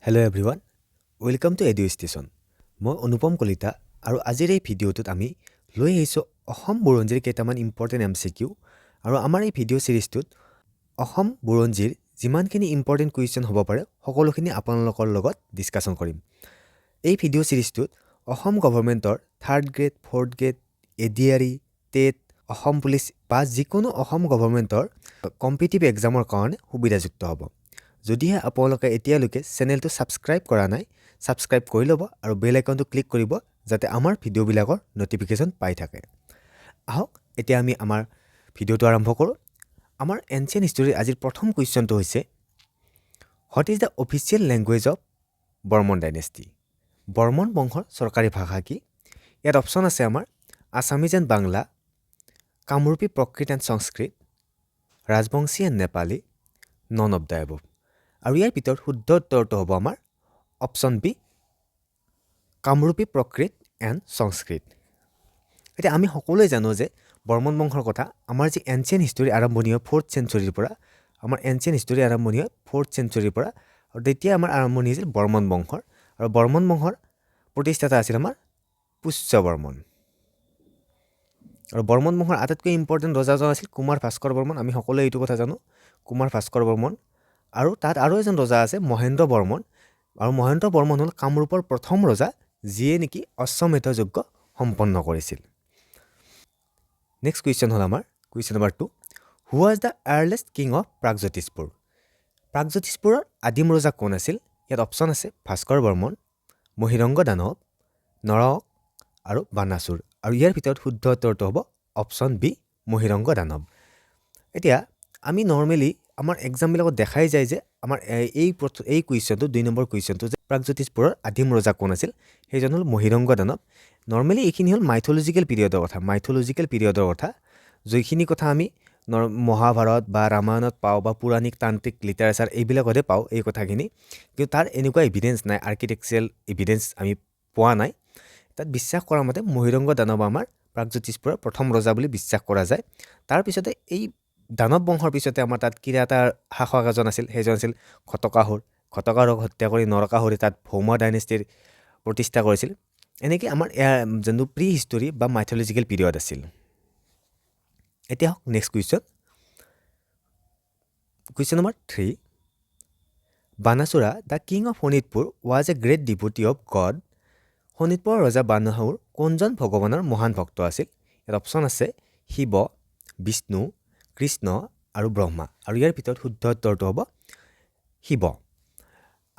Hello everyone, welcome to Edustation. মই অনুপম কলিতা আৰু আজিৰ এই ভিডিঅ'টোত আমি লৈ আহিছোঁ অসম বুৰঞ্জীৰ কেইটামান ইম্পৰ্টেণ্ট MCQ আৰু আমাৰ এই ভিডিঅ' সিৰিজটোত অসম বুৰঞ্জীৰ যিমানখিনি ইম্পৰ্টেণ্ট কুৱেশ্যন হ'ব পাৰে সকলোখিনি আপোনালোকৰ লগত ডিছকাশ্যন কৰিম। এই ভিডিঅ' সিৰিজটোত অসম গভৰ্ণমেণ্টৰ 3rd grade, 4th grade, ADRE, TET, Assam police বা যিকোনো অসম গভৰ্ণমেণ্টৰ কম্পিটিটিভ এক্সামৰ কাৰণে সুবিধাযুক্ত হ'ব। যদিহে আপোনালোকে এতিয়ালৈকে চেনেলটো ছাবস্ক্ৰাইব কৰা নাই, ছাবস্ক্ৰাইব কৰি ল'ব আৰু বেল আইকনটো ক্লিক কৰিব যাতে আমাৰ ভিডিঅ'বিলাকৰ ন'টিফিকেশ্যন পাই থাকে। আহক এতিয়া আমি আমাৰ ভিডিঅ'টো আৰম্ভ কৰোঁ। আমাৰ এনচিয়েণ্ট হিষ্টৰীৰ আজিৰ প্ৰথম কুৱেশ্যনটো হৈছে what is the official language of Varman dynasty? Varman বংশৰ চৰকাৰী ভাষা কি? ইয়াত অপশ্যন আছে আমাৰ Assamese and Bangla, Kamrupi Prakrit and Sanskrit, Rajbongshi and Nepali, none of the above. আৰু ইয়াৰ ভিতৰত শুদ্ধ উত্তৰটো হ'ব আমাৰ option B, Kamrupi Prakrit and Sanskrit. এতিয়া আমি সকলোৱে জানো যে বৰ্মন বংশৰ কথা আমাৰ যি এনচিয়েণ্ট হিষ্টৰী আৰম্ভণি হয় 4th চেঞ্চুৰীৰ পৰা, আমাৰ এনচিয়েণ্ট হিষ্টৰী আৰম্ভণি হয় 4th চেঞ্চুৰীৰ পৰা, আৰু তেতিয়া আমাৰ আৰম্ভণি হৈছিল বৰ্মন বংশৰ। আৰু বৰ্মন বংশৰ প্ৰতিষ্ঠাতা আছিল আমাৰ পুষ্য বৰ্মন। আৰু বৰ্মন বংশৰ আটাইতকৈ ইম্পৰ্টেণ্ট ৰজাজন আছিল কুমাৰ ভাস্কৰ বৰ্মন। আমি সকলোৱে এইটো কথা জানো, কুমাৰ ভাস্কৰ বৰ্মন। আৰু তাত আৰু এজন ৰজা আছে মহেন্দ্ৰ বৰ্মন, আৰু মহেন্দ্ৰ বৰ্মন হ'ল কামৰূপৰ প্ৰথম ৰজা যিয়ে নেকি অশ্বমেধ যজ্ঞ সম্পন্ন কৰিছিল। নেক্সট কুৱেশ্যন হ'ল আমাৰ question number 2, who was the earliest king of Pragjyotishpur? প্ৰাগজ্যোতিষপুৰৰ আদিম ৰজা কোন আছিল? ইয়াত অপশ্যন আছে ভাস্কৰ বৰ্মন, মহিৰংগ দানৱ, নৰক আৰু বানাসুৰ। আৰু ইয়াৰ ভিতৰত শুদ্ধ উত্তৰটো হ'ব অপশ্যন বি, মহিৰংগ দানৱ। এতিয়া আমি নৰ্মেলি আমাৰ এক্সামবিলাকত দেখাই যায় যে আমাৰ এই কুৱেশ্যনটো 2 নম্বৰ কুৱেশ্যনটো যে প্ৰাগজ্যোতিষপুৰৰ আদিম ৰজা কোন আছিল, সেইজন হ'ল মহিৰংগ দানৱ। নৰ্মেলি এইখিনি হ'ল মাইথলজিকেল পিৰিয়ডৰ কথা, যিখিনি কথা আমি মহাভাৰত বা ৰামায়ণত পাওঁ বা পৌৰাণিক তান্ত্ৰিক লিটাৰেচাৰ এইবিলাকতে পাওঁ এই কথাখিনি, কিন্তু তাৰ এনেকুৱা এভিডেঞ্চ নাই, আৰ্কিটেকচাৰেল এভিডেঞ্চ আমি পোৱা নাই। তাত বিশ্বাস কৰা মতে মহিৰংগ দানৱ আমাৰ প্ৰাগজ্যোতিষপুৰৰ প্ৰথম ৰজা বুলি বিশ্বাস কৰা যায়। তাৰপিছতে এই দানৱ বংশৰ পিছতে আমাৰ তাত কিৰাতাৰ শাসক এজন আছিল, সেইজন আছিল ঘটকাসুৰক হত্যা কৰি নৰকাসুৰে তাত ভৌম ডাইনেষ্টিৰ প্ৰতিষ্ঠা কৰিছিল। এনেকৈ আমাৰ যোনটো প্ৰি হিষ্টৰী বা মাইথলজিকেল পিৰিয়ড আছিল। এতিয়া হওক next question number 3, Banasura the king of Sonitpur was a great devotee of God? শোণিতপুৰৰ ৰজা বানাসুৰ কোনজন ভগৱানৰ মহান ভক্ত আছিল? ইয়াত অপশ্যন আছে শিৱ, বিষ্ণু, কৃষ্ণ আৰু ব্ৰহ্মা। আৰু ইয়াৰ ভিতৰত শুদ্ধ উত্তৰটো হ'ব শিৱ।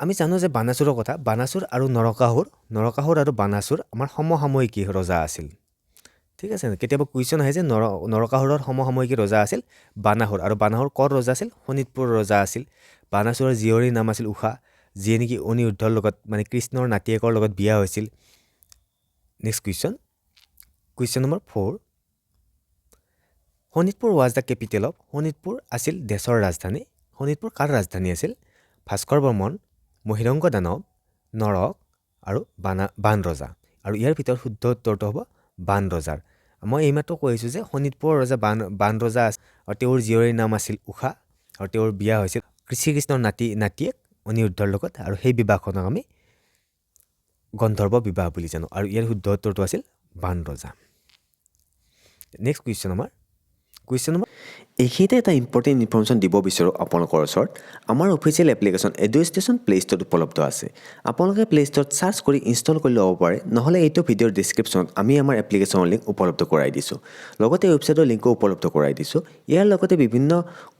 আমি জানো যে বানাসুৰৰ কথা, বানাসুৰ আৰু নৰকাসুৰ আৰু বানাসুৰ আমাৰ সমসাময়িকী ৰজা আছিল। ঠিক আছে, কেতিয়াবা কুৱেশ্যন আহে যে নৰকাসুৰৰ সমসাময়িকী ৰজা আছিল বানাসুৰ, আৰু বানাসুৰ ক'ৰ ৰজা আছিল? শোণিতপুৰৰ ৰজা আছিল। বানাসুৰৰ জীয়ৰীৰ নাম আছিল উষা, যিয়ে নেকি অনিৰুদ্ধৰ লগত মানে কৃষ্ণৰ নাতিয়েকৰ লগত বিয়া হৈছিল। Next question number 4, Sonitpur was the capital of? Sonitpur আছিল দেশৰ ৰাজধানী। শোণিতপুৰ কাৰ ৰাজধানী আছিল? ভাস্কৰ বৰ্মন, মহিৰংগ দানৱ, নৰক আৰু বান ৰজা। আৰু ইয়াৰ ভিতৰত শুদ্ধ উত্তৰটো হ'ব বান ৰজাৰ। মই এইমাত্ৰ কৈ আহিছোঁ যে শোণিতপুৰৰ ৰজা বান ৰজা আছিল, আৰু তেওঁৰ জীয়ৰীৰ নাম আছিল উষা, আৰু তেওঁৰ বিয়া হৈছিল শ্ৰীকৃষ্ণৰ নাতিয়েক অনিৰুদ্ধৰ লগত, আৰু সেই বিবাহখনক আমি গন্ধৰ্ব বিবাহ বুলি জানো। আৰু ইয়াৰ শুদ্ধ উত্তৰটো আছিল বান ৰজা। নেক্সট কুৱেশ্যন নম্বৰ এইখিনিতে এটা ইম্পৰ্টেণ্ট ইনফৰ্মেশ্যন দিব বিচাৰোঁ আপোনালোকৰ ওচৰত। আমাৰ অফিচিয়েল এপ্লিকেশ্যন এডুষ্টেশ্যন প্লে ষ্টৰত উপলব্ধ আছে। আপোনালোকে প্লে ষ্টৰত চাৰ্চ কৰি ইনষ্টল কৰি ল'ব পাৰে, নহ'লে এইটো ভিডিঅ'ৰ ডিছক্ৰিপশ্যনত আমি আমাৰ এপ্লিকেশ্যনৰ লিংক উপলব্ধ কৰাই দিছোঁ। লগতে ৱেবছাইটৰ লিংকো উপলব্ধ কৰাই দিছোঁ। ইয়াৰ লগতে বিভিন্ন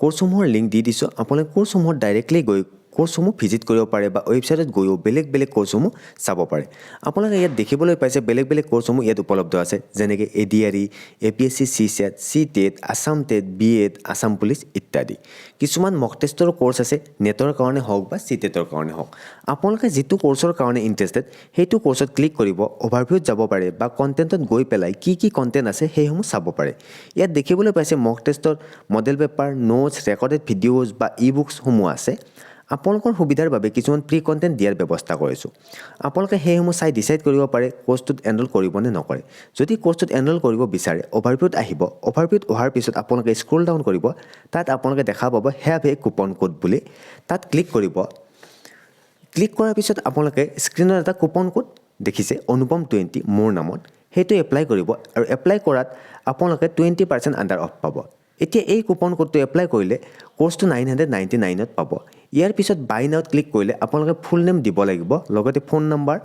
কোৰ্চসমূহৰ লিংক দি দিছোঁ। আপোনালোকে কোৰ্চসমূহত ডাইৰেক্টলি গৈ কোৰ্চসমূহ ভিজিট কৰিব পাৰে বা ৱেবছাইটত গৈও বেলেগ কোৰ্চসমূহ চাব পাৰে। আপোনালোকে ইয়াত দেখিবলৈ পাইছে বেলেগ কোৰ্চসমূহ ইয়াত উপলব্ধ আছে, যেনেকৈ ADRE, APSc, CSAT, CTET, Assam TET, B.Ed, Assam police ইত্যাদি। কিছুমান মক টেষ্টৰ কোৰ্চ আছে, নেটৰ কাৰণে হওক বা CTETৰ কাৰণে হওক। আপোনালোকে যিটো কোৰ্চৰ কাৰণে ইণ্টাৰেষ্টেড সেইটো কোৰ্চত ক্লিক কৰিব, অভাৰভিউত যাব পাৰে বা কণ্টেণ্টত গৈ পেলাই কি কণ্টেণ্ট আছে সেইসমূহ চাব পাৰে। ইয়াত দেখিবলৈ পাইছে মক টেষ্টৰ model paper, notes, recorded videos বা বুকছসমূহ আছে। আপোনালোকৰ সুবিধাৰ বাবে কিছুমান প্ৰি কণ্টেণ্ট দিয়াৰ ব্যৱস্থা কৰিছোঁ। আপোনালোকে সেইসমূহ চাই ডিচাইড কৰিব পাৰে কোৰ্চটোত এনৰোল কৰিব নে নকৰে। যদি কোৰ্চটোত এনৰোল কৰিব বিচাৰে অভাৰভিউত আহিব। অভাৰভিউত অহাৰ পিছত আপোনালোকে স্ক্ৰল ডাউন কৰিব, তাত আপোনালোকে দেখা পাব হেভ এ কুপন কোড বুলি। তাত ক্লিক কৰিব। ক্লিক কৰাৰ পিছত আপোনালোকে স্ক্ৰীনত এটা কুপন কোড দেখিছে অনুপম 20 মোৰ নামত সেইটো এপ্লাই কৰিব আৰু এপ্লাই কৰাত আপোনালোকে 20% আণ্ডাৰ অফ পাব এতিয়া এই কুপন কোডটো এপ্লাই কৰিলে কোৰ্সটো 999 ত পাব ইয়াৰ পিছত বাই নাওত ক্লিক কৰিলে আপোনালোকে ফুল নেম দিব লাগিব লগতে ফোন নম্বৰ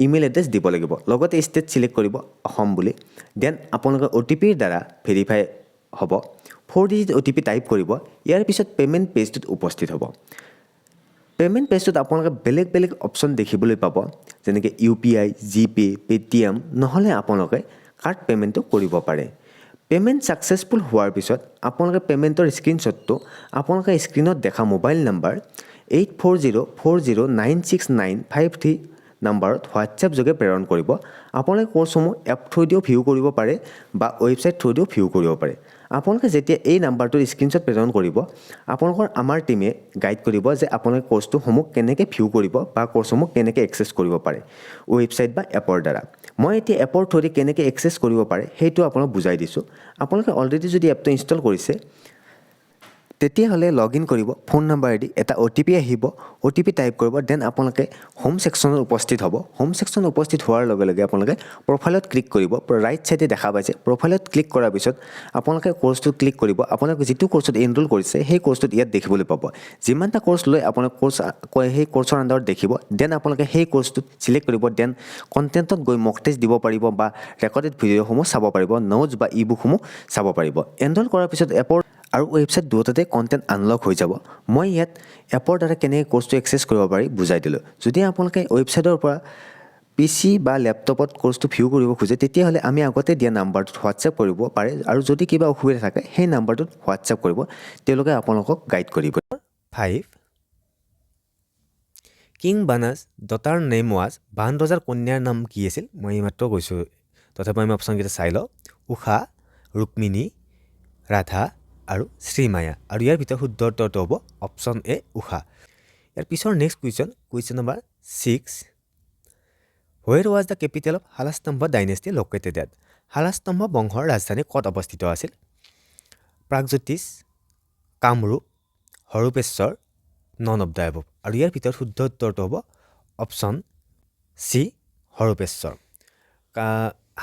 ইমেইল এড্ৰেছ দিব লাগিব লগতে ষ্টেট সিলেক্ট কৰিব অসম বুলি দেন আপোনালোকে ওটিপিৰ দ্বাৰা ভেৰিফাই হ'ব 4 ডিজিট ওটিপি টাইপ কৰিব ইয়াৰ পিছত পেমেন্ট পেজটোত উপস্থিত হ'ব পেমেন্ট পেজটোত আপোনালোকে বেলেগ অপচন দেখিবলৈ পাব যেনেকৈ ইউপিআই জিপে পেটিএম নহলে আপোনালোকে কাৰ্ড পেমেন্টটো কৰিব পাৰে পেমেন্ট সাকসেসফুল হোৱাৰ পিছত আপোনালোকে পেমেন্টৰ স্ক্ৰিনশ্বটটো আপোনালোকে স্ক্ৰিনত দেখা মোবাইল নম্বৰ 8404096953 নম্বৰত হোৱাটছএপ যোগে প্ৰেৰণ কৰিব আপোনালোকে কোৰ্সসমূহ এপ থ্ৰুদিও ভিউ কৰিব পাৰে বা ৱেবছাইট থ্ৰুদিও ভিউ কৰিব পাৰে আপোনালোকে যেতিয়া এই নম্বৰটোৰ স্ক্ৰিনশ্বট প্ৰেৰণ কৰিব আপোনালোকৰ আমাৰ টিমে গাইড কৰিব যে আপোনালোকে কোৰ্সসমূহ কেনেকৈ ভিউ কৰিব বা কোৰ্সসমূহ কেনেকৈ এক্সেছ কৰিব পাৰে ৱেবছাইট বা এপৰ দ্বাৰা মই এতিয়া এপৰ থ্ৰুদি কেনেকৈ এক্সেছ কৰিব পাৰে সেইটো আপোনাক বুজাই দিছো আপোনালোকে অলৰেডি যদি এপটো ইনষ্টল কৰিছে তেতিয়াহলে লগইন কৰিব ফোন নম্বৰেদি এটা ওটিপি আহিব ওটিপি টাইপ কৰিব দেন আপোনালোকে হোম সেকশনত উপস্থিত হ'ব হোম সেকশন উপস্থিত হোৱাৰ লগে লগে আপোনালোকে প্ৰফাইলত ক্লিক কৰিব ৰাইট সাইডে দেখা পাইছে প্ৰফাইলত ক্লিক কৰাৰ পিছত আপোনালোকে কোৰ্সটো ক্লিক কৰিব আপোনালোকে যেটো কোৰ্সত এনৰোল কৰিছে সেই কোৰ্সটোত ইয়াত দেখিবলৈ পাব যিমানটা কোৰ্স লৈ আপোনালোকে সেই কোৰ্সৰ আন্ডাৰত দেখিব দেন আপোনালোকে সেই কোৰ্সটোত সিলেক্ট কৰিব দেন কন্টেন্টত গৈ মক টেষ্ট দিব পাৰিব বা ৰেকৰ্ডেড ভিডিঅ'সমূহ চাব পাৰিব নোটছ বা ইবুকসমূহ চাব পাৰিব এনৰোল কৰাৰ পিছত এপৰ আৰু ৱেবছাইট দুটাতে কন্টেন্ট আনলক হৈ যাব মই ইয়াত এপৰ দ্বাৰা কেনে কোৰ্সটো এক্সেছ কৰিব পাৰি বুজাই দিলো যদি আপোনালোকে ৱেবছাইটৰ পৰা পিসি বা ল্যাপটপত কোৰ্সটো ভিউ কৰিব খোজে তেতিয়াহলে আমি আগতে দিয়া নাম্বাৰটোত হোৱাটছএপ কৰিব পাৰে আৰু যদি কিবা অসুবিধা থাকে সেই নাম্বাৰটোত হোৱাটছএপ কৰিব তেওঁলোকে আপোনালোকক গাইড কৰিব 5 কিং বানাস ডটাৰ নেম ওয়াজ বানৰজাৰ কন্যাৰ নাম কি আছিল মই মাত্ৰ কৈছো তথাপি আমি অপচন কেইটা চাই লওঁ উষা ৰুক্মিণী ৰাধা আৰু শ্ৰীমায়া আৰু ইয়াৰ ভিতৰত শুদ্ধ উত্তৰটো হ'ব অপচন এ উষা ইয়াৰ পিছৰ next question number 6 Where was the capital of Halastambha dynasty located at? Halastambha বংশৰ ৰাজধানী ক'ত অৱস্থিত আছিল? Pragjyotish, Kamrup, Harupeshwar, none of the above। আৰু ইয়াৰ ভিতৰত শুদ্ধ উত্তৰটো হ'ব অপচন সি হৰূপেশ্বৰ।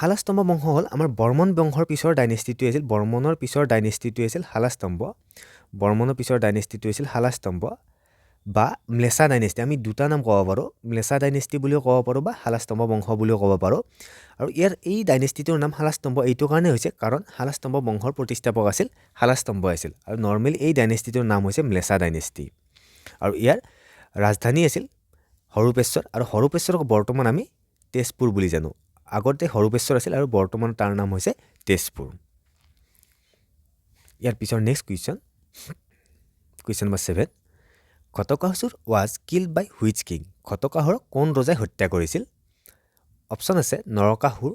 হালাস্তম্ভ বংশ হ'ল আমাৰ বৰ্মন বংশৰ পিছৰ ডাইনেষ্টিটো আছিল বৰ্মনৰ পিছৰ ডাইনেষ্টিটো আছিল হালাস্তম্ভ বৰ্মনৰ পিছৰ ডাইনেষ্টিটো আছিল হালাস্তম্ভ বা মলেছা ডাইনেষ্টি আমি দুটা নাম ক'ব পাৰো মলেছা ডাইনেষ্টি বুলিও ক'ব পাৰো বা হালাস্তম্ভ বংশ বুলিও ক'ব পাৰো আৰু ইয়াৰ এই ডাইনেষ্টিটোৰ নাম হালাস্তম্ভ এইটো কাৰণে হৈছে কাৰণ হালাস্তম্ভ বংশৰ প্ৰতিষ্ঠাপক আছিল হালাস্তম্ভ আছিল আৰু নৰ্মেলি এই ডাইনেষ্টিটোৰ নাম হৈছে মলেছা ডাইনেষ্টি আৰু ইয়াৰ ৰাজধানী আছিল হৰূপেশ্বৰ আৰু হৰূপেশ্বৰক বৰ্তমান আমি তেজপুৰ বুলি জানো আগতে হৰূপেশ্বৰ আছিল আৰু বৰ্তমান তাৰ নাম হৈছে তেজপুৰ ইয়াৰ পিছৰ next question number 7 Ghatakasur was killed by which king ঘটকাসুৰক কোন ৰজাই হত্যা কৰিছিল অপচন আছে নৰকাসুৰ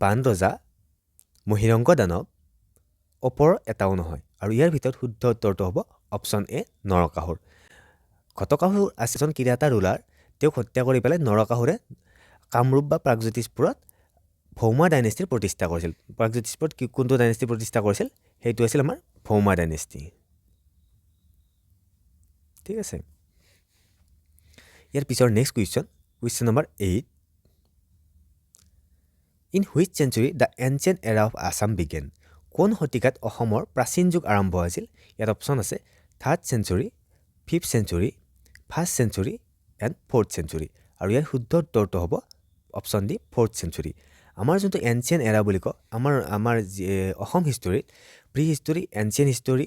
বান ৰজা মহিৰংগ দানৱ ওপৰ এটাও নহয় আৰু ইয়াৰ ভিতৰত শুদ্ধ উত্তৰটো হ'ব অপচন এ নৰকাসুৰ ঘটকাসুৰ আছিল কিৰাতা ৰুলাৰ তেওঁক হত্যা কৰি পেলাই নৰকাসুৰে কামৰূপ বা প্ৰাগজ্যোতিষপুৰত ভৌমা ডাইনেষ্টিৰ প্ৰতিষ্ঠা কৰিছিল প্ৰাগজ্যোতিষপুৰত কোনটো ডাইনেষ্টি প্ৰতিষ্ঠা কৰিছিল সেইটো আছিল আমাৰ ভৌমা ডাইনেষ্টি ঠিক আছে ইয়াৰ পিছৰ next question number 8 in which century the ancient এৰা অফ আছাম বিগেন কোন শতিকাত অসমৰ প্ৰাচীন যুগ আৰম্ভ হৈছিল ইয়াত অপচন আছে 3rd century 5th century 1st century and 4th century আৰু ইয়াৰ শুদ্ধ উত্তৰটো হ'ব অপচন ডি 4th চেঞ্চুৰী আমাৰ যোনটো এনচিয়েণ্ট এৰা বুলি কয় আমাৰ অসম হিষ্টৰীত prehistory ancient history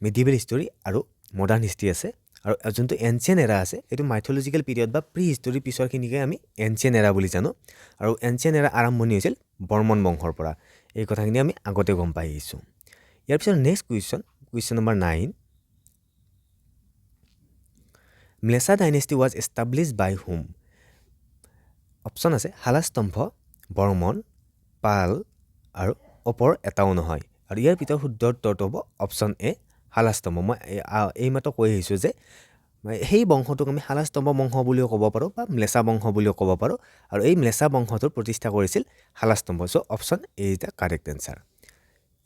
medieval history আৰু মডাৰ্ণ হিষ্টৰী আছে আৰু যোনটো এনচিয়েণ্ট এৰা আছে এইটো মাইথলজিকেল পিৰিয়ড বা প্ৰি হিষ্টৰী পিছৰখিনিকে আমি এনচিয়েণ্ট এৰা বুলি জানো আৰু এনচিয়েণ্ট এৰা আৰম্ভণি হৈছিল বৰ্মন বংশৰ পৰা এই কথাখিনি আমি আগতে গম পাই আহিছোঁ ইয়াৰ পিছত next question number 9 Mlechchha dynasty was established by whom option আছে হালাস্তম্ভ বৰ্মন পাল আৰু ওপৰ এটাও নহয় আৰু ইয়াৰ ভিতৰত শুদ্ধ উত্তৰটো হ'ব অপচন এ হালাস্তম্ভ মই এইমাত্ৰ কৈ আহিছোঁ যে সেই বংশটোক আমি হালাস্তম্ভ বংশ বুলিও ক'ব পাৰোঁ বা মলেছা বংশ বুলিও ক'ব পাৰোঁ আৰু এই মলেছা বংশটোৰ প্ৰতিষ্ঠা কৰিছিল Halastambha so' option A is the correct answer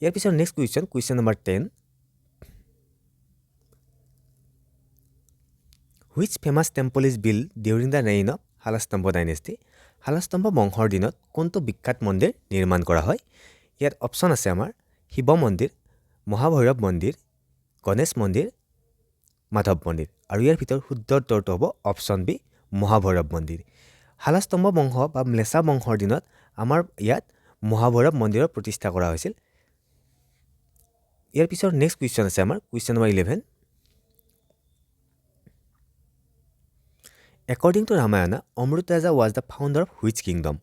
ইয়াৰ পিছত next question number 10 which famous temple is build during the reign of Salastambha dynasty? Salastambha বংশৰ দিনত কোনটো বিখ্যাত মন্দিৰ নিৰ্মাণ কৰা হয়? ইয়াত অপশ্যন আছে আমাৰ শিৱ মন্দিৰ, মহাভৈৰৱ মন্দিৰ, গণেশ মন্দিৰ, মাধৱ মন্দিৰ। আৰু ইয়াৰ ভিতৰত শুদ্ধ উত্তৰটো হ'ব অপশ্যন বি মহাভৈৰৱ মন্দিৰ। শালস্তম্ভ বংশ বা ম্লেছা বংশৰ দিনত আমাৰ ইয়াত মহাভৈৰৱ মন্দিৰৰ প্ৰতিষ্ঠা কৰা হৈছিল। ইয়াৰ পিছত নেক্সট কুৱেশ্যন আছে আমাৰ question number 11। According to Ramayana, Amrut Raja was the founder of which kingdom?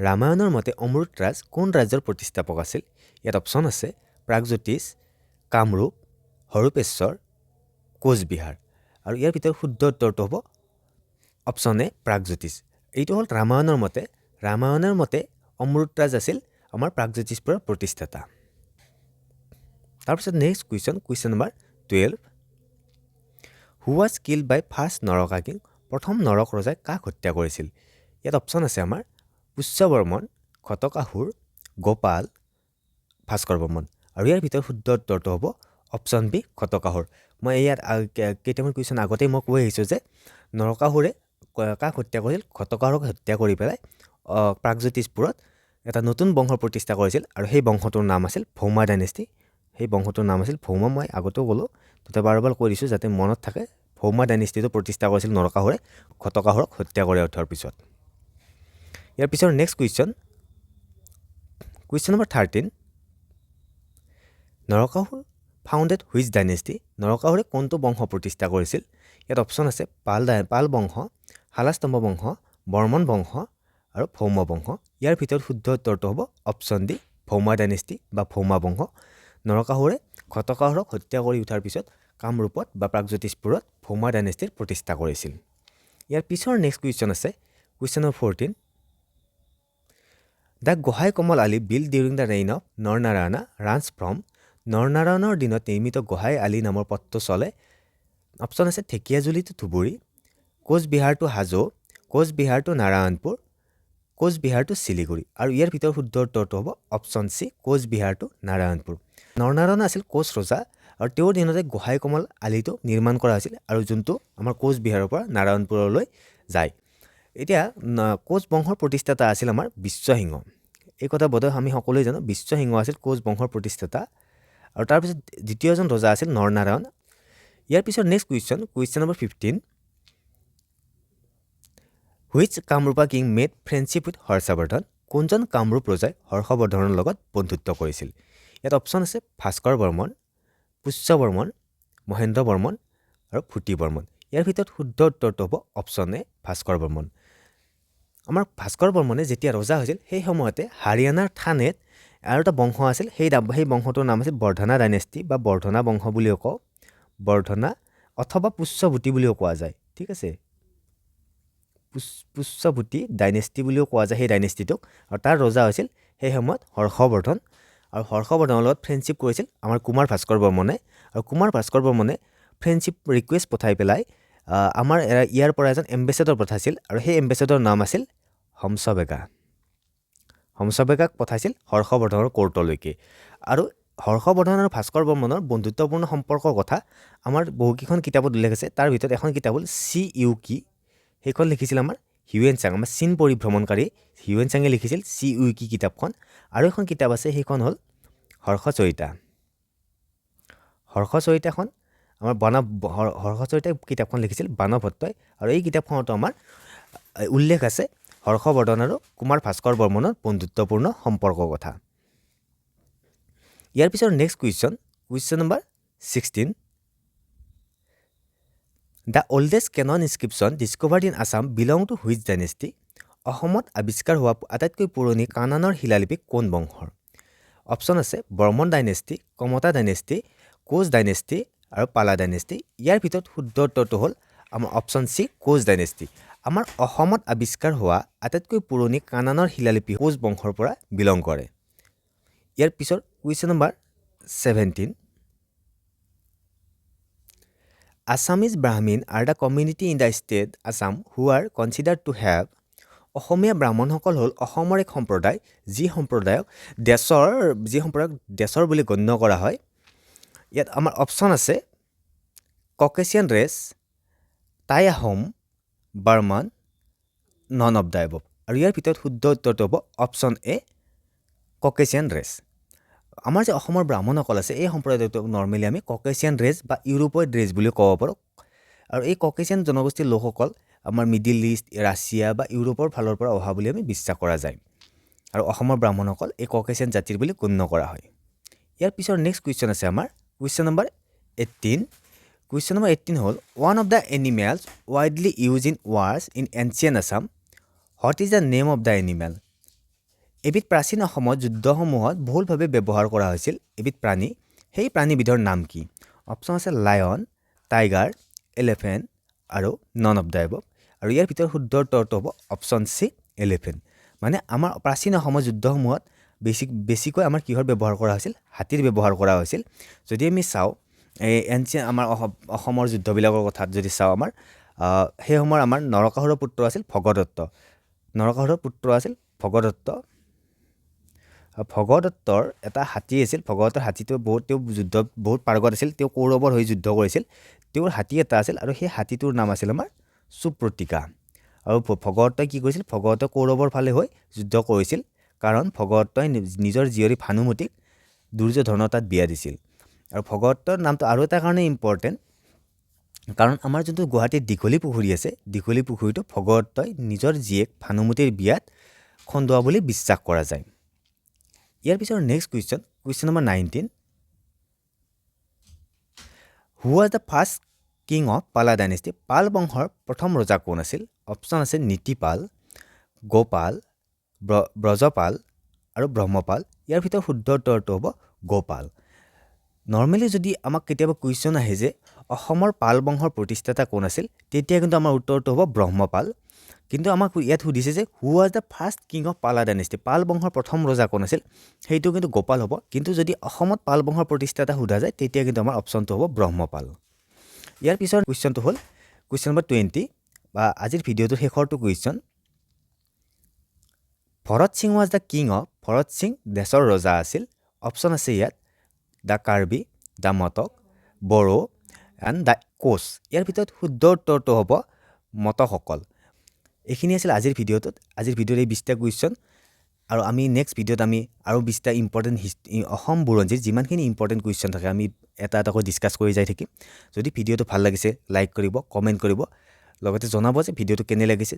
ৰামায়ণৰ মতে অমৃত ৰাজ কোন ৰাজ্যৰ প্ৰতিষ্ঠাপক আছিল? ইয়াত অপশ্যন আছে প্ৰাগজ্যোতিষ, কামৰূপ, হৰূপেশ্বৰ, কোচবিহাৰ। আৰু ইয়াৰ ভিতৰত শুদ্ধ উত্তৰটো হ'ব অপশ্যন এ প্ৰাগজ্যোতিষ। এইটো হ'ল ৰামায়ণৰ মতে অমৃত ৰাজ আছিল আমাৰ প্ৰাগজ্যোতিষপুৰৰ প্ৰতিষ্ঠাতা। তাৰপিছত next question number 12। Who was killed by first Naraka king? প্ৰথম নৰক ৰজাই কাক হত্যা কৰিছিল? ইয়াত অপশ্যন আছে আমাৰ পুষ্যবৰ্মন, ঘটকাসুৰ, গোপাল, ভাস্কৰ বৰ্মন। আৰু ইয়াৰ ভিতৰত শুদ্ধ উত্তৰটো হ'ব অপশ্যন বি ঘটকাসুৰ। মই ইয়াত কেইটামান কুৱেশ্যন আগতেই মই কৈ আহিছোঁ যে নৰকাসুৰে কাক হত্যা কৰিছিল? ঘটকাসুৰক হত্যা কৰি পেলাই প্ৰাগজ্যোতিষপুৰত এটা নতুন বংশৰ প্ৰতিষ্ঠা কৰিছিল আৰু সেই বংশটোৰ নাম আছিল ভৌমা ডাইনেষ্টি। সেই বংশটোৰ নাম আছিল ভৌমা। মই আগতেও ক'লোঁ, তাতে বাৰ কৈ দিছোঁ যাতে মনত থাকে। ভৌমা ডাইনেষ্টিটো প্ৰতিষ্ঠা কৰিছিল নৰকাসুৰে ঘটকাসুৰক হত্যা কৰি উঠাৰ পিছত। ইয়াৰ পিছত next question number 13। Narakasura founded which dynasty? নৰকাসুৰে কোনটো বংশ প্ৰতিষ্ঠা কৰিছিল? ইয়াত অপশ্যন আছে পাল বংশ, শালস্তম্ভ বংশ, বৰ্মন বংশ আৰু ভৌম বংশ। ইয়াৰ ভিতৰত শুদ্ধ উত্তৰটো হ'ব অপশ্যন ডি ভৌমা ডাইনেষ্টি বা ভৌমা বংশ। নৰকাসুৰে ঘটকাসুৰক হত্যা কৰি উঠাৰ পিছত কামৰূপত বা প্ৰাগজ্যোতিষপুৰত ভৌমা ডাইনেষ্টিৰ প্ৰতিষ্ঠা কৰিছিল। ইয়াৰ পিছৰ নেক্সট কুৱেশ্যন আছে question number 14। The Gohain Kamal Ali build during the reign of Naranarayana runs from? নৰনাৰায়ণৰ দিনত নিৰ্মিত গোহাঁই আলি নামৰ পথটো চলে। অপশ্যন আছে Dhekiajuli two Dhubri, Cooch Behar two Hajo, Cooch Behar two Narayanpur, Cooch Behar two Siliguri. আৰু ইয়াৰ ভিতৰত শুদ্ধ উত্তৰটো হ'ব option C Cooch Behar two Narayanpur. Naranarayan আছিল কোচ ৰজা আৰু তেওঁৰ দিনতে গোহাঁই কমল আলিটো নিৰ্মাণ কৰা হৈছিল আৰু যোনটো আমাৰ কোচবিহাৰৰ পৰা নাৰায়ণপুৰলৈ যায়। এতিয়া কোচ বংশৰ প্ৰতিষ্ঠাতা আছিল আমাৰ বিশ্বসিংহ। এই কথা বোধহয় আমি সকলোৱে জানো। বিশ্বসিংহ আছিল কোচ বংশৰ প্ৰতিষ্ঠাতা আৰু তাৰপিছত দ্বিতীয়জন ৰজা আছিল নৰনাৰায়ণ। ইয়াৰ পিছত next question number 15। Which Kamarupa king made friendship with Harshavardhana? কোনজন কামৰূপ ৰজাই হৰ্ষবৰ্ধনৰ লগত বন্ধুত্ব কৰিছিল? ইয়াত অপশ্যন আছে ভাস্কৰ বৰ্মন, পুষ্যবৰ্মন, মহেন্দ্ৰ বৰ্মন আৰু ভূতি বৰ্মন। ইয়াৰ ভিতৰত শুদ্ধ উত্তৰটো হ'ব অপশ্যন এ ভাস্কৰ বৰ্মন। আমাৰ ভাস্কৰ বৰ্মনে যেতিয়া ৰজা হৈছিল সেই সময়তে হাৰিয়ানাৰ থানেত আৰু এটা বংশ আছিল। সেই বংশটোৰ নাম আছিল বৰ্ধনা ডাইনেষ্টি বা বৰ্ধনা বংশ বুলিও কওঁ, বৰ্ধনা অথবা পুষ্যভূতি বুলিও কোৱা যায়। ঠিক আছে, পুষ্যভূতি ডাইনেষ্টি বুলিও কোৱা যায় সেই ডাইনেষ্টিটোক। আৰু তাৰ ৰজা হৈছিল সেই সময়ত হৰ্ষবৰ্ধন। আৰু হৰ্ষবৰ্ধনৰ লগত ফ্ৰেণ্ডশ্বিপ কৰিছিল আমাৰ কুমাৰ ভাস্কৰ বৰ্মনে। আৰু কুমাৰ ভাস্কৰ বৰ্মনে ফ্ৰেণ্ডশ্বিপ ৰিকুৱেষ্ট পঠাই পেলাই আমাৰ ইয়াৰ পৰা এজন এম্বেচেডৰ পঠাইছিল আৰু সেই এম্বেচেডৰ নাম আছিল হমছবেগা। হমছবেগাক পঠাইছিল হৰ্ষবৰ্ধনৰ কোৰ্টলৈকে। আৰু হৰ্ষবৰ্ধন আৰু ভাস্কৰ বৰ্মনৰ বন্ধুত্বপূৰ্ণ সম্পৰ্কৰ কথা আমাৰ বহুকেইখন কিতাপত উল্লেখ আছে। তাৰ ভিতৰত এখন কিতাপ হ'ল CUK। সেইখন লিখিছিল আমাৰ হিউৱেন চাং, আমাৰ চীন পৰিভ্ৰমণকাৰী হিউৱেন চাঙে লিখিছিল CUK কিতাপখন। আৰু এখন কিতাপ আছে, সেইখন হ'ল হৰ্ষচৰিতা। হৰ্ষচৰিতাখন আমাৰ হৰ্ষচৰিতা কিতাপখন লিখিছিল বাণভট্টই। আৰু এই কিতাপখনতো আমাৰ উল্লেখ আছে হৰ্ষবৰ্ধন আৰু কুমাৰ ভাস্কৰ বৰ্মনৰ বন্ধুত্বপূৰ্ণ সম্পৰ্কৰ কথা। ইয়াৰ পিছত next question number 16। The oldest Canon inscription discovered in Assam belong to which dynasty? অসমত আৱিষ্কাৰ হোৱা আটাইতকৈ পুৰণি কানানৰ শিলালিপি কোন বংশৰ? অপশ্যন আছে বৰ্মন ডাইনেষ্টি, কমতা ডাইনেষ্টি, কোচ ডাইনেষ্টি আৰু পালা ডাইনেষ্টি। ইয়াৰ ভিতৰত শুদ্ধ উত্তৰটো হ'ল আমাৰ অপশ্যন চি কোচ ডাইনেষ্টি। আমাৰ অসমত আৱিষ্কাৰ হোৱা আটাইতকৈ পুৰণি কানানৰ শিলালিপি কোচ বংশৰ পৰা বিলং কৰে। ইয়াৰ পিছত question number 17। Assamese Brahmin are the community in the state Assam who are considered to have? অসমীয়া ব্ৰাহ্মণসকল হ'ল অসমৰ এক সম্প্ৰদায় যি সম্প্ৰদায়ক দেশৰ বুলি গণ্য কৰা হয়। ইয়াত আমাৰ অপশ্যন আছে Caucasian race, Tai Ahom, Burman, none of the above. আৰু ইয়াৰ ভিতৰত শুদ্ধ উত্তৰটো হ'ব অপশ্যন এ ককেচিয়ান ৰেচ। আমাৰ যে অসমৰ ব্ৰাহ্মণসকল আছে এই সম্প্ৰদায়টোক নৰ্মেলি আমি ককেচিয়ান ৰেচ বা ইউৰোপীয় ৰেচ বুলিও ক'ব পাৰোঁ। আৰু এই ককেচিয়ান জনগোষ্ঠীৰ লোকসকল আমাৰ মিডিল ইষ্ট, ৰাছিয়া বা ইউৰোপৰ ফালৰ পৰা অহা বুলি আমি বিশ্বাস কৰা যায়। আৰু অসমৰ ব্ৰাহ্মণসকল এই ককেচিয়ান জাতিৰ বুলি গণ্য কৰা হয়। ইয়াৰ পিছৰ নেক্সট কুৱেশ্যন আছে আমাৰ কুৱেশ্যন নম্বৰ 18। কুৱেশ্যন নম্বৰ 18 হ'ল one of the animals widely use in wars in ancient Assam, what is the name of the animal? এবিধ প্ৰাচীন অসমত যুদ্ধসমূহত বহুলভাৱে ব্যৱহাৰ কৰা হৈছিল এবিধ প্ৰাণী, সেই প্ৰাণীবিধৰ নাম কি? অপশ্যন আছে লায়ন, টাইগাৰ, এলিফেণ্ট আৰু নন অফ দ্য এবভ। আৰু ইয়াৰ ভিতৰত শুদ্ধ উত্তৰটো হ'ব অপশ্যন চি এলিফেণ্ট। মানে আমাৰ প্ৰাচীন অসমৰ যুদ্ধসমূহত বেছিকৈ আমাৰ কিহৰ ব্যৱহাৰ কৰা হৈছিল? হাতীৰ ব্যৱহাৰ কৰা হৈছিল। যদি আমি চাওঁ এই এনচিয়েণ্ট আমাৰ অসমৰ যুদ্ধবিলাকৰ কথাত যদি চাওঁ আমাৰ সেই সময়ৰ আমাৰ নৰকাসুৰৰ পুত্ৰ আছিল ভগদত্ত। নৰকাসুৰৰ পুত্ৰ আছিল ভগদত্ত। ভগদত্তৰ এটা হাতী আছিল। ভগদত্তৰ হাতীটো তেওঁ যুদ্ধত বহুত পাৰ্গত আছিল। তেওঁ কৌৰৱৰ হৈ যুদ্ধ কৰিছিল। তেওঁৰ হাতী এটা আছিল আৰু সেই হাতীটোৰ নাম আছিল আমাৰ সুপ্ৰতিকা। আৰু ভগদত্তই কি কৰিছিল? ভগদত্তই কৌৰৱৰ ফালে হৈ যুদ্ধ কৰিছিল, কাৰণ ভগদত্তই নিজৰ জীয়ৰী ভানুমতীক দুৰ্যোধনৰ তাত বিয়া দিছিল। আৰু ভগদত্তৰ নামটো আৰু এটা কাৰণে ইম্পৰ্টেণ্ট, কাৰণ আমাৰ যোনটো গুৱাহাটীত দীঘলী পুখুৰী আছে, দীঘলী পুখুৰীটো ভগদত্তই নিজৰ জীয়েক ভানুমতীৰ বিয়াত খন্দোৱা বুলি বিশ্বাস কৰা যায়। ইয়াৰ পিছৰ next question number 19। Who was the first king of পালা ডাইনেষ্টি? পাল বংশৰ প্ৰথম ৰজা কোন আছিল? অপশ্যন আছে নীতিপাল, গোপাল, ব্ৰজপাল আৰু ব্ৰহ্মপাল। ইয়াৰ ভিতৰত শুদ্ধ উত্তৰটো হ'ব গোপাল। নৰ্মেলি যদি আমাক কেতিয়াবা কুৱেশ্যন আহে যে অসমৰ পাল বংশৰ প্ৰতিষ্ঠাতা কোন আছিল, তেতিয়া কিন্তু আমাৰ উত্তৰটো হ'ব ব্ৰহ্মপাল। কিন্তু আমাক ইয়াত সুধিছে যে হু was the first king of পালা ডাইনেষ্টি? পাল বংশৰ প্ৰথম ৰজা কোন আছিল? সেইটো কিন্তু গোপাল হ'ব। কিন্তু যদি অসমত পাল বংশৰ প্ৰতিষ্ঠাতা সোধা যায়, তেতিয়া কিন্তু আমাৰ অপশ্যনটো হ'ব ব্ৰহ্মপাল। ইয়াৰ পিছৰ কুৱেশ্যনটো হ'ল কুৱেশ্যন নম্বৰ 20 বা আজিৰ ভিডিঅ'টোৰ শেষৰটো question. Bharat Singh was the king of? Bharat Singh দেশৰ ৰজা আছিল। অপশ্যন আছে ইয়াত the Karbi, the Matak, Bodo and the Koch. ইয়াৰ ভিতৰত শুদ্ধ উত্তৰটো হ'ব মটকসকল। এইখিনি আছিল আজিৰ ভিডিঅ'টোত। আজিৰ ভিডিঅ'ত এই 20টা কুৱেশ্যন, আৰু আমি নেক্সট ভিডিঅ'ত আমি আৰু 20টা ইম্পৰ্টেণ্ট অসম বুৰঞ্জীৰ যিমানখিনি ইম্পৰ্টেণ্ট কুৱেশ্যন থাকে আমি এটা এটাকৈ ডিছকাছ কৰি যাই থাকিম। যদি ভিডিঅ'টো ভাল লাগিছে লাইক কৰিব, কমেণ্ট কৰিব, লগতে জনাব যে ভিডিঅ'টো কেনে লাগিছে।